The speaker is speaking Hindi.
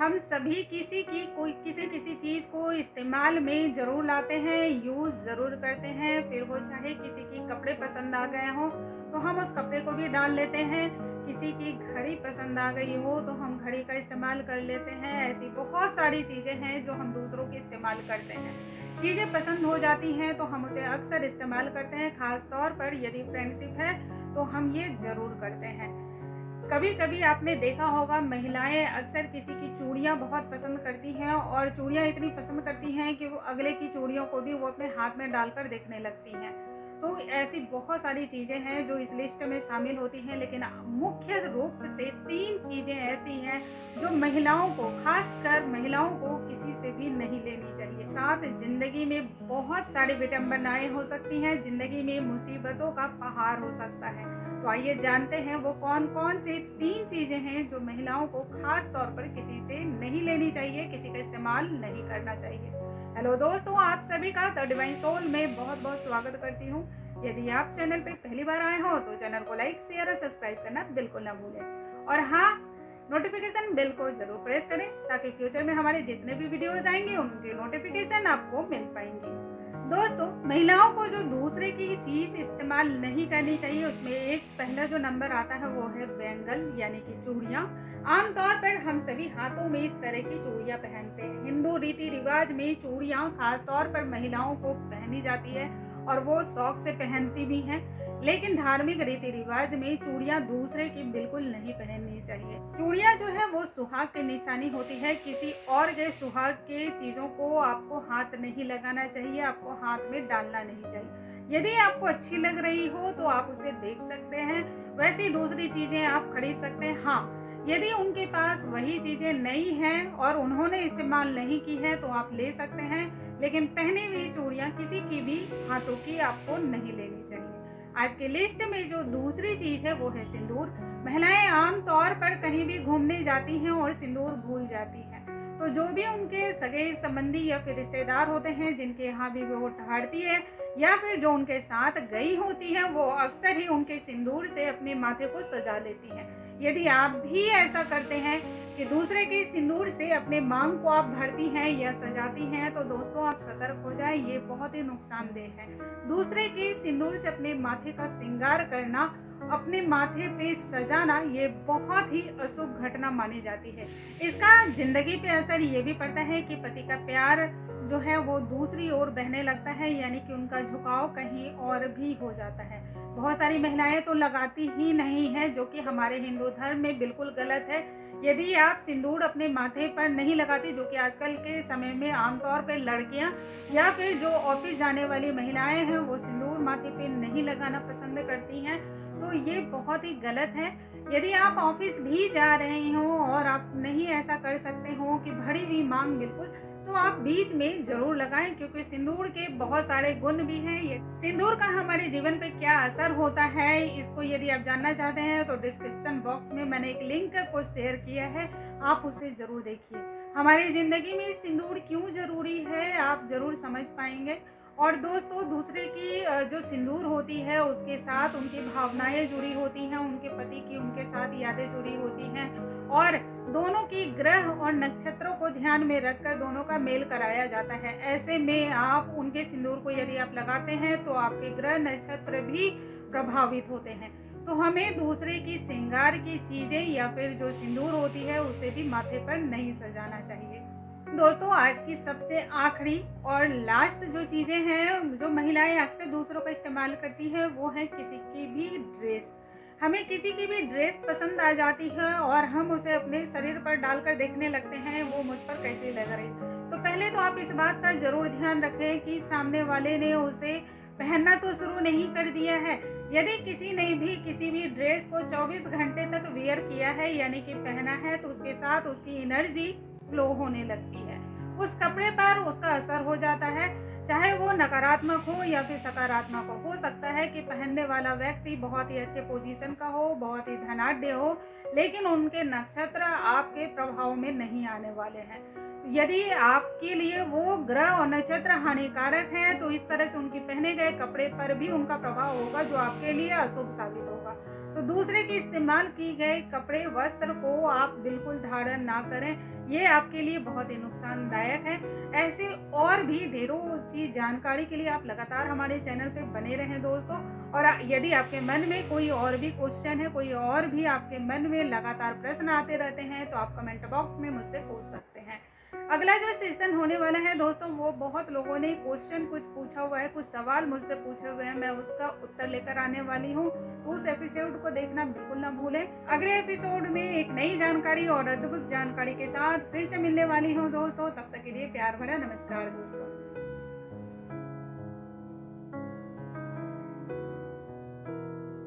हम सभी किसी चीज़ को इस्तेमाल में ज़रूर लाते हैं, यूज़ ज़रूर करते हैं। फिर वो चाहे किसी की कपड़े पसंद आ गए हों तो हम उस कपड़े को भी डाल लेते हैं, किसी की घड़ी पसंद आ गई हो तो हम घड़ी का इस्तेमाल कर लेते हैं। ऐसी बहुत सारी चीज़ें हैं जो हम दूसरों की इस्तेमाल करते हैं। चीज़ें पसंद हो जाती हैं तो हम उसे अक्सर इस्तेमाल करते हैं, ख़ास तौर पर यदि फ्रेंडशिप है तो हम ये ज़रूर करते हैं। कभी कभी आपने देखा होगा, महिलाएं अक्सर किसी की चूड़ियां बहुत पसंद करती हैं और चूड़ियां इतनी पसंद करती हैं कि वो अगले की चूड़ियों को भी वो अपने हाथ में डालकर देखने लगती हैं। तो ऐसी बहुत सारी चीज़ें हैं जो इस लिस्ट में शामिल होती हैं, लेकिन मुख्य रूप से 3 चीज़ें ऐसी हैं जो महिलाओं को, खासकर महिलाओं को किसी से भी नहीं लेनी चाहिए। साथ ज़िंदगी में बहुत सारी विडंबनाएं हो सकती हैं, ज़िंदगी में मुसीबतों का पहाड़ हो सकता है। तो आइए जानते हैं वो कौन कौन से 3 चीज़ें हैं जो महिलाओं को खास तौर पर किसी से नहीं लेनी चाहिए, किसी का इस्तेमाल नहीं करना चाहिए। हेलो दोस्तों, आप सभी का द डिवाइन सोल में बहुत बहुत स्वागत करती हूँ। यदि आप चैनल पे पहली बार आए हो तो चैनल को लाइक, शेयर और सब्सक्राइब करना बिल्कुल ना भूलें। और हाँ, नोटिफिकेशन बेल को जरूर प्रेस करें ताकि फ्यूचर में हमारे जितने भी वीडियोज आएंगे उनके नोटिफिकेशन आपको मिल पाएंगे। दोस्तों, महिलाओं को जो दूसरे की चीज़ इस्तेमाल नहीं करनी चाहिए उसमें एक पहला जो नंबर आता है वो है बैंगल यानी कि चूड़ियाँ। आमतौर पर हम सभी हाथों में इस तरह की चूड़ियाँ पहनते हैं। हिंदू रीति रिवाज में चूड़ियाँ खास तौर पर महिलाओं को पहनी जाती है और वो शौक से पहनती भी हैं। लेकिन धार्मिक रीति रिवाज में चूड़ियाँ दूसरे की बिल्कुल नहीं पहननी चाहिए। चूड़ियाँ जो है वो सुहाग की निशानी होती है। किसी और के सुहाग के चीज़ों को आपको हाथ नहीं लगाना चाहिए, आपको हाथ में डालना नहीं चाहिए। यदि आपको अच्छी लग रही हो तो आप उसे देख सकते हैं, वैसी दूसरी चीज़ें आप खरीद सकते हैं। हाँ, यदि उनके पास वही चीज़ें नहीं हैं और उन्होंने इस्तेमाल नहीं की है तो आप ले सकते हैं, लेकिन पहनी हुई चूड़ियाँ किसी की भी हाथों की आपको नहीं लेनी चाहिए। आज की लिस्ट में जो दूसरी चीज़ है वो है सिंदूर। महिलाएं आमतौर पर कहीं भी घूमने जाती हैं और सिंदूर भूल जाती हैं। तो जो भी उनके सगे संबंधी या फिर रिश्तेदार होते हैं जिनके यहाँ भी वो ठहरती है या फिर जो उनके साथ गई होती हैं, वो अक्सर ही उनके सिंदूर से अपने माथे को सजा लेती हैं। यदि आप भी ऐसा करते हैं कि दूसरे के सिंदूर से अपने मांग को आप भरती हैं या सजाती हैं तो दोस्तों आप सतर्क हो जाएं, ये बहुत ही नुकसानदेह है। दूसरे के सिंदूर से अपने माथे का श्रृंगार करना, अपने माथे पे सजाना, ये बहुत ही अशुभ घटना मानी जाती है। इसका जिंदगी पे असर ये भी पड़ता है कि पति का प्यार जो है वो दूसरी ओर बहने लगता है, यानी कि उनका झुकाव कहीं और भी हो जाता है। बहुत सारी महिलाएं तो लगाती ही नहीं है, जो कि हमारे हिंदू धर्म में बिल्कुल गलत है। यदि आप सिंदूर अपने माथे पर नहीं लगाती, जो कि आजकल के समय में आमतौर पर लड़कियां या फिर जो ऑफिस जाने वाली महिलाएं हैं वो सिंदूर माथे पे नहीं लगाना पसंद करती हैं, तो ये बहुत ही गलत है। यदि आप ऑफिस भी जा रहे हो और आप नहीं ऐसा कर सकते हो कि भरी हुई मांग बिल्कुल, तो आप बीच में जरूर लगाएं, क्योंकि सिंदूर के बहुत सारे गुण भी हैं। ये सिंदूर का हमारे जीवन पे क्या असर होता है, इसको यदि आप जानना चाहते हैं तो डिस्क्रिप्शन बॉक्स में मैंने एक लिंक को शेयर किया है, आप उसे जरूर देखिए। हमारी जिंदगी में सिंदूर क्यों जरूरी है आप जरूर समझ पाएंगे। और दोस्तों, दूसरे की जो सिंदूर होती है उसके साथ उनकी भावनाएं जुड़ी होती हैं, उनके पति की उनके साथ यादें जुड़ी होती हैं और दोनों की ग्रह और नक्षत्रों को ध्यान में रखकर दोनों का मेल कराया जाता है। ऐसे में आप उनके सिंदूर को यदि आप लगाते हैं तो आपके ग्रह नक्षत्र भी प्रभावित होते हैं। तो हमें दूसरे की श्रृंगार की चीज़ें या फिर जो सिंदूर होती है उसे भी माथे पर नहीं सजाना चाहिए। दोस्तों, आज की सबसे आखिरी और लास्ट जो चीज़ें हैं जो महिलाएं अक्सर दूसरों का इस्तेमाल करती है वो है किसी की भी ड्रेस। हमें किसी की भी ड्रेस पसंद आ जाती है और हम उसे अपने शरीर पर डालकर देखने लगते हैं वो मुझ पर कैसी लग रही। तो पहले तो आप इस बात का जरूर ध्यान रखें कि सामने वाले ने उसे पहनना तो शुरू नहीं कर दिया है। यदि किसी ने भी किसी भी ड्रेस को 24 घंटे तक वेयर किया है यानी कि पहना है, तो उसके साथ उसकी एनर्जी फ्लो होने लगती है, उस कपड़े पर उसका असर हो जाता है, चाहे वो नकारात्मक हो या फिर सकारात्मक हो सकता है कि पहनने वाला व्यक्ति बहुत ही अच्छे पोजीशन का हो, बहुत ही धनाढ्य हो, लेकिन उनके नक्षत्र आपके प्रभाव में नहीं आने वाले हैं। यदि आपके लिए वो ग्रह और नक्षत्र हानिकारक हैं तो इस तरह से उनके पहने गए कपड़े पर भी उनका प्रभाव होगा जो आपके लिए अशुभ साबित होगा। तो दूसरे के इस्तेमाल की गए कपड़े वस्त्र को आप बिल्कुल धारण ना करें, ये आपके लिए बहुत ही नुकसानदायक है। ऐसे और भी ढेरों सी जानकारी के लिए आप लगातार हमारे चैनल पे बने रहें दोस्तों। और यदि आपके मन में कोई और भी क्वेश्चन है, कोई और भी आपके मन में लगातार प्रश्न आते रहते हैं तो आप कमेंट बॉक्स में मुझसे पूछ सकते हैं। अगला जो सेशन होने वाला है दोस्तों, वो बहुत लोगों ने क्वेश्चन कुछ पूछा हुआ है, कुछ सवाल मुझसे पूछे हुए हैं, मैं उसका उत्तर लेकर आने वाली हूँ। तो उस एपिसोड को देखना बिल्कुल ना भूलें। अगले एपिसोड में एक नई जानकारी और अद्भुत जानकारी के साथ फिर से मिलने वाली हूँ दोस्तों। तब तक के लिए प्यार भरा नमस्कार दोस्तों।